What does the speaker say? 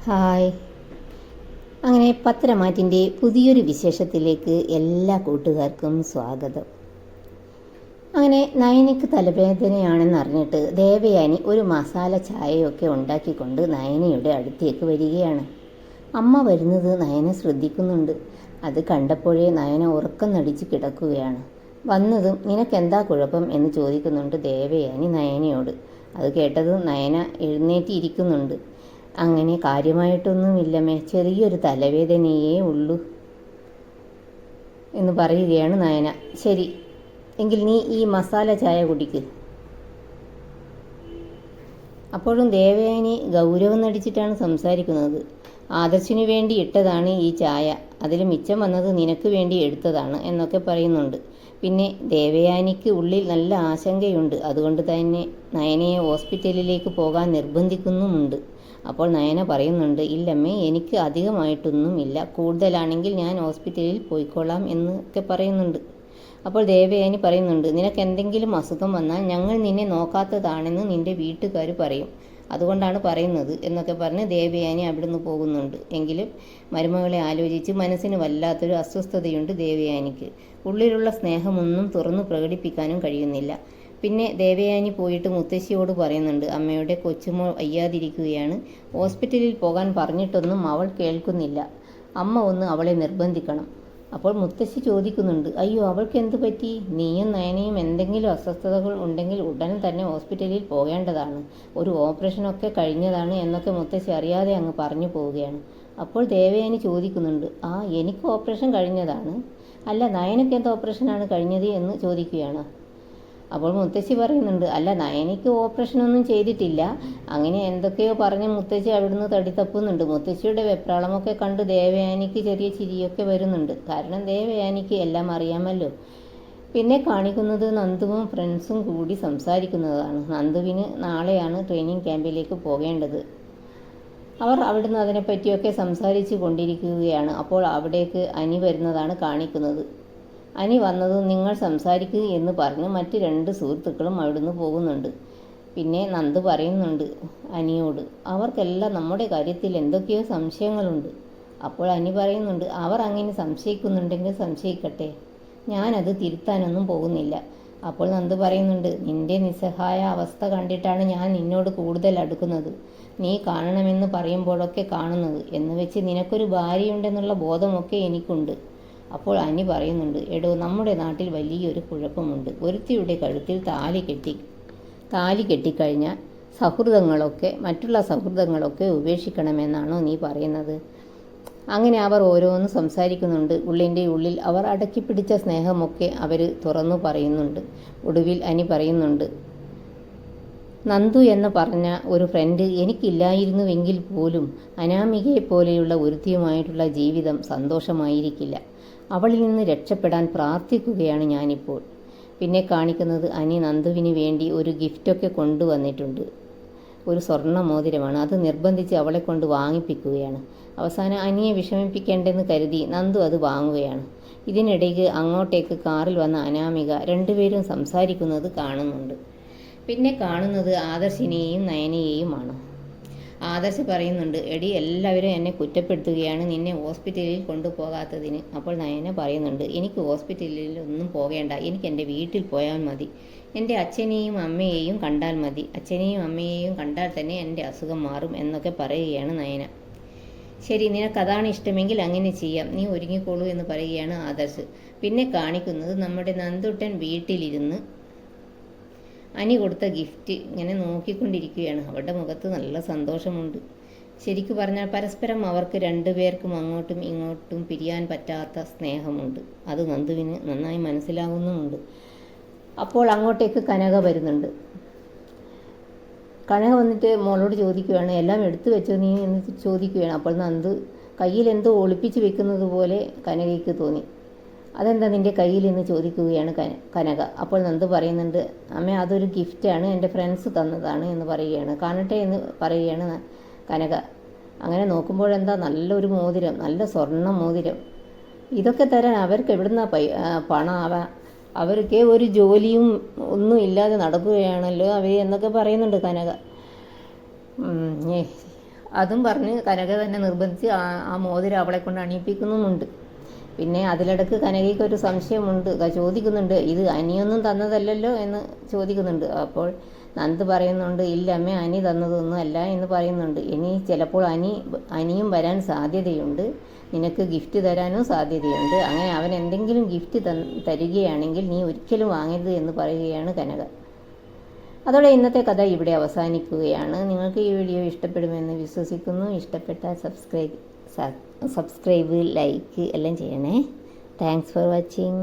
Hi. അങ്ങനെ പത്രമാറ്റിൻ്റെ പുതിയൊരു വിശേഷത്തിലേക്ക് എല്ലാ കൂട്ടുകാർക്കും സ്വാഗതം. അങ്ങനെ നയനയ്ക്ക് തലവേദനയാണെന്നറിഞ്ഞിട്ട് ദേവയാനി ഒരു മസാല ചായയൊക്കെ ഉണ്ടാക്കിക്കൊണ്ട് നയനയുടെ അടുത്തേക്ക് വരികയാണ്. അമ്മ വരുന്നത് നയന ശ്രദ്ധിക്കുന്നുണ്ട്. അത് കണ്ടപ്പോഴേ നയന ഉറക്കം നടിച്ച് കിടക്കുകയാണ്. വന്നതും നിനക്കെന്താ കുഴപ്പം എന്ന് ചോദിക്കുന്നുണ്ട് ദേവയാനി നയനയോട്. അത് കേട്ടതും നയന എഴുന്നേറ്റിരിക്കുന്നുണ്ട്. അങ്ങനെ കാര്യമായിട്ടൊന്നുമില്ലമ്മേ, ചെറിയൊരു തലവേദനയേ ഉള്ളൂ എന്ന് പറയുകയാണ് നയന. ശരി, എങ്കിൽ നീ ഈ മസാല ചായ കുടിക്ക്. അപ്പോഴും ദേവയാനി ഗൗരവം നടിച്ചിട്ടാണ് സംസാരിക്കുന്നത്. ആദർശിനു വേണ്ടി ഇട്ടതാണ് ഈ ചായ, അതിൽ മിച്ചം വന്നത് നിനക്ക് വേണ്ടി എടുത്തതാണ് എന്നൊക്കെ പറയുന്നുണ്ട്. പിന്നെ ദേവയാനിക്ക് ഉള്ളിൽ നല്ല ആശങ്കയുണ്ട്. അതുകൊണ്ട് തന്നെ നയനയെ ഹോസ്പിറ്റലിലേക്ക് പോകാൻ നിർബന്ധിക്കുന്നുമുണ്ട്. അപ്പോൾ നയന പറയുന്നുണ്ട്, ഇല്ലമ്മേ, എനിക്ക് അധികമായിട്ടൊന്നും ഇല്ല, കൂടുതലാണെങ്കിൽ ഞാൻ ഹോസ്പിറ്റലിൽ പോയിക്കൊള്ളാം എന്നൊക്കെ പറയുന്നുണ്ട്. അപ്പോൾ ദേവയാനി പറയുന്നുണ്ട്, നിനക്ക് എന്തെങ്കിലും അസുഖം വന്നാൽ ഞങ്ങൾ നിന്നെ നോക്കാത്തതാണെന്ന് നിന്റെ വീട്ടുകാർ പറയും, അതുകൊണ്ടാണ് പറയുന്നത് എന്നൊക്കെ പറഞ്ഞ് ദേവയാനി അവിടുന്ന് പോകുന്നുണ്ട്. എങ്കിലും മരുമകളെ ആലോചിച്ച് മനസ്സിന് വല്ലാത്തൊരു അസ്വസ്ഥതയുണ്ട് ദേവയാനിക്ക്. ഉള്ളിലുള്ള സ്നേഹമൊന്നും തുറന്നു പ്രകടിപ്പിക്കാനും കഴിയുന്നില്ല. പിന്നെ ദേവയാനി പോയിട്ട് മുത്തശ്ശിയോട് പറയുന്നുണ്ട്, അമ്മയുടെ കൊച്ചുമോൾ വയ്യാതിരിക്കുകയാണ്, ഹോസ്പിറ്റലിൽ പോകാൻ പറഞ്ഞിട്ടൊന്നും അവൾ കേൾക്കുന്നില്ല, അമ്മ ഒന്ന് അവളെ നിർബന്ധിക്കണം. അപ്പോൾ മുത്തശ്ശി ചോദിക്കുന്നുണ്ട്, അയ്യോ, അവൾക്ക് എന്ത് പറ്റി? നീയും നയനയും എന്തെങ്കിലും അസ്വസ്ഥതകൾ ഉണ്ടെങ്കിൽ ഉടനെ തന്നെ ഹോസ്പിറ്റലിൽ പോകേണ്ടതാണ്, ഒരു ഓപ്പറേഷനൊക്കെ കഴിഞ്ഞതാണ് എന്നൊക്കെ മുത്തശ്ശി അറിയാതെ അങ്ങ് പറഞ്ഞു പോവുകയാണ്. അപ്പോൾ ദേവയാനി ചോദിക്കുന്നുണ്ട്, എനിക്ക് ഓപ്പറേഷൻ കഴിഞ്ഞതാണ്, അല്ല നയനയ്ക്ക് എന്ത് ഓപ്പറേഷനാണ് കഴിഞ്ഞത് എന്ന് ചോദിക്കുകയാണ്. അപ്പോൾ മുത്തശ്ശി പറയുന്നുണ്ട്, അല്ല നയനയ്ക്ക് ഓപ്പറേഷനൊന്നും ചെയ്തിട്ടില്ല, അങ്ങനെ എന്തൊക്കെയോ പറഞ്ഞ് മുത്തശ്ശി അവിടുന്ന് തടിത്തപ്പുന്നുണ്ട്. മുത്തശ്ശിയുടെ വെപ്രാളമൊക്കെ കണ്ട് ദേവയാനിക്ക് ചെറിയ ചിരിയൊക്കെ വരുന്നുണ്ട്. കാരണം ദേവയാനിക്ക് എല്ലാം അറിയാമല്ലോ. പിന്നെ കാണിക്കുന്നത് നന്ദുവും ഫ്രണ്ട്സും കൂടി സംസാരിക്കുന്നതാണ്. നന്ദുവിന് നാളെയാണ് ട്രെയിനിങ് ക്യാമ്പിലേക്ക് പോകേണ്ടത്. അവർ അവിടുന്ന് അതിനെപ്പറ്റിയൊക്കെ സംസാരിച്ചു കൊണ്ടിരിക്കുകയാണ്. അപ്പോൾ അവിടേക്ക് അനി വരുന്നതാണ് കാണിക്കുന്നത്. അനി വന്നതും നിങ്ങൾ സംസാരിക്കുക എന്ന് പറഞ്ഞ് മറ്റ് 2 സുഹൃത്തുക്കളും അവിടുന്ന് പോകുന്നുണ്ട്. പിന്നെ നന്ദു പറയുന്നുണ്ട് അനിയോട്, അവർക്കെല്ലാം നമ്മുടെ കാര്യത്തിൽ എന്തൊക്കെയോ സംശയങ്ങളുണ്ട്. അപ്പോൾ അനി പറയുന്നുണ്ട്, അവർ അങ്ങനെ സംശയിക്കുന്നുണ്ടെങ്കിൽ സംശയിക്കട്ടെ, ഞാനത് തിരുത്താനൊന്നും പോകുന്നില്ല. അപ്പോൾ നന്ദു പറയുന്നുണ്ട്, നിന്റെ നിസ്സഹായ അവസ്ഥ കണ്ടിട്ടാണ് ഞാൻ നിന്നോട് കൂടുതൽ അടുക്കുന്നത്, നീ കാണണമെന്ന് പറയുമ്പോഴൊക്കെ കാണുന്നത്, എന്ന് വെച്ച് നിനക്കൊരു ഭാര്യയുണ്ടെന്നുള്ള ബോധമൊക്കെ എനിക്കുണ്ട്. അപ്പോൾ അനി പറയുന്നുണ്ട്, എടോ, നമ്മുടെ നാട്ടിൽ വലിയൊരു കുഴപ്പമുണ്ട്, ഒരുത്തിയുടെ കഴുത്തിൽ താലി കെട്ടിക്കഴിഞ്ഞാൽ മറ്റുള്ള സൗഹൃദങ്ങളൊക്കെ ഉപേക്ഷിക്കണമെന്നാണോ നീ പറയുന്നത്? അങ്ങനെ അവർ ഓരോന്ന് സംസാരിക്കുന്നുണ്ട്. ഉള്ളിൻ്റെ ഉള്ളിൽ അവർ അടക്കിപ്പിടിച്ച സ്നേഹമൊക്കെ അവർ തുറന്നു പറയുന്നുണ്ട്. ഒടുവിൽ അനി പറയുന്നുണ്ട്, നന്ദു എന്ന് പറഞ്ഞ ഒരു ഫ്രണ്ട് എനിക്കില്ലായിരുന്നുവെങ്കിൽ പോലും അനാമികയെപ്പോലെയുള്ള ഒരുത്തിയുമായിട്ടുള്ള ജീവിതം സന്തോഷമായിരിക്കില്ല. അവളിൽ നിന്ന് രക്ഷപ്പെടാൻ പ്രാർത്ഥിക്കുകയാണ് ഞാനിപ്പോൾ. പിന്നെ കാണിക്കുന്നത് അനി നന്ദുവിന് വേണ്ടി ഒരു ഗിഫ്റ്റൊക്കെ കൊണ്ടുവന്നിട്ടുണ്ട്. ഒരു സ്വർണ്ണ മോതിരമാണ്. അത് നിർബന്ധിച്ച് അവളെ കൊണ്ട് വാങ്ങിപ്പിക്കുകയാണ്. അവസാനം അനിയെ വിഷമിപ്പിക്കേണ്ടെന്ന് കരുതി നന്ദു അത് വാങ്ങുകയാണ്. ഇതിനിടയ്ക്ക് അങ്ങോട്ടേക്ക് കാറിൽ വന്ന അനാമിക 2 പേരും സംസാരിക്കുന്നത് കാണുന്നുണ്ട്. പിന്നെ കാണുന്നത് ആദർശിനെയും നയനയെയുമാണ്. ആദർശ് പറയുന്നുണ്ട്, എടി, എല്ലാവരും എന്നെ കുറ്റപ്പെടുത്തുകയാണ് നിന്നെ ഹോസ്പിറ്റലിൽ കൊണ്ടുപോകാത്തതിന്. അപ്പോൾ നയന പറയുന്നുണ്ട്, എനിക്ക് ഹോസ്പിറ്റലിൽ ഒന്നും പോകേണ്ട, എനിക്ക് എൻ്റെ വീട്ടിൽ പോയാൽ മതി, എൻ്റെ അച്ഛനെയും അമ്മയെയും കണ്ടാൽ മതി, അച്ഛനെയും അമ്മയെയും കണ്ടാൽ തന്നെ എൻ്റെ അസുഖം മാറും എന്നൊക്കെ പറയുകയാണ് നയന. ശരി, നിനക്കതാണ് ഇഷ്ടമെങ്കിൽ അങ്ങനെ ചെയ്യാം, നീ ഒരുങ്ങിക്കോളൂ എന്ന് പറയുകയാണ് ആദർശ്. പിന്നെ കാണിക്കുന്നത് നമ്മുടെ നന്ദുട്ടൻ വീട്ടിലിരുന്ന് അനി കൊടുത്ത ഗിഫ്റ്റ് ഇങ്ങനെ നോക്കിക്കൊണ്ടിരിക്കുകയാണ്. അവരുടെ മുഖത്ത് നല്ല സന്തോഷമുണ്ട്. ശരിക്കു പറഞ്ഞാൽ പരസ്പരം അവർക്ക് 2 പേർക്കും അങ്ങോട്ടും ഇങ്ങോട്ടും പിരിയാൻ പറ്റാത്ത സ്നേഹമുണ്ട്. അത് നന്ദുവിന് നന്നായി മനസ്സിലാവുന്നുമുണ്ട്. അപ്പോൾ അങ്ങോട്ടേക്ക് കനക വരുന്നുണ്ട്. കനക വന്നിട്ട് മോളോട് ചോദിക്കുകയാണ്, എല്ലാം എടുത്തു വെച്ചോ നീ എന്ന് ചോദിക്കുകയാണ്. അപ്പോൾ നന്ദു കയ്യിൽ എന്തോ ഒളിപ്പിച്ച് വെക്കുന്നത് പോലെ കനകയ്ക്ക് തോന്നി. അതെന്താ നിൻ്റെ കയ്യിൽ എന്ന് ചോദിക്കുകയാണ് കനക. അപ്പോൾ നന്ദു പറയുന്നുണ്ട്, അമ്മ, അതൊരു ഗിഫ്റ്റാണ്, എൻ്റെ ഫ്രണ്ട്സ് തന്നതാണ് എന്ന് പറയുകയാണ്. കാണട്ടെ എന്ന് പറയുകയാണ് കനക. അങ്ങനെ നോക്കുമ്പോഴെന്താ, നല്ലൊരു മോതിരം, നല്ല സ്വർണ്ണ മോതിരം. ഇതൊക്കെ തരാൻ അവർക്ക് എവിടുന്ന പണം? അവർക്ക് ഒരു ജോലിയും ഒന്നും ഇല്ലാതെ നടക്കുകയാണല്ലോ അവർ എന്നൊക്കെ പറയുന്നുണ്ട് കനക. അതും പറഞ്ഞ് കനക തന്നെ നിർബന്ധിച്ച് ആ മോതിരം അവളെ കൊണ്ട് അണിയിപ്പിക്കുന്നുമുണ്ട്. പിന്നെ അതിലിടക്ക് കനകയ്ക്കൊരു സംശയമുണ്ട്, ചോദിക്കുന്നുണ്ട്, ഇത് അനിയൊന്നും തന്നതല്ലല്ലോ എന്ന് ചോദിക്കുന്നുണ്ട്. അപ്പോൾ നന്ദ് പറയുന്നുണ്ട്, ഇല്ല അമ്മേ, അനി തന്നതൊന്നും അല്ല എന്ന് പറയുന്നുണ്ട്. ഇനി ചിലപ്പോൾ അനിയും വരാൻ സാധ്യതയുണ്ട്, നിനക്ക് ഗിഫ്റ്റ് തരാനും സാധ്യതയുണ്ട്. അങ്ങനെ അവൻ എന്തെങ്കിലും ഗിഫ്റ്റ് തരികയാണെങ്കിൽ നീ ഒരിക്കലും വാങ്ങരുത് എന്ന് പറയുകയാണ് കനക. അതോടെ ഇന്നത്തെ കഥ ഇവിടെ അവസാനിക്കുകയാണ്. നിങ്ങൾക്ക് ഈ വീഡിയോ ഇഷ്ടപ്പെടുമെന്ന് വിശ്വസിക്കുന്നു. ഇഷ്ടപ്പെട്ടാൽ സബ്സ്ക്രൈബ്, ലൈക്ക് എല്ലാം ചെയ്യണേ. Thanks for watching.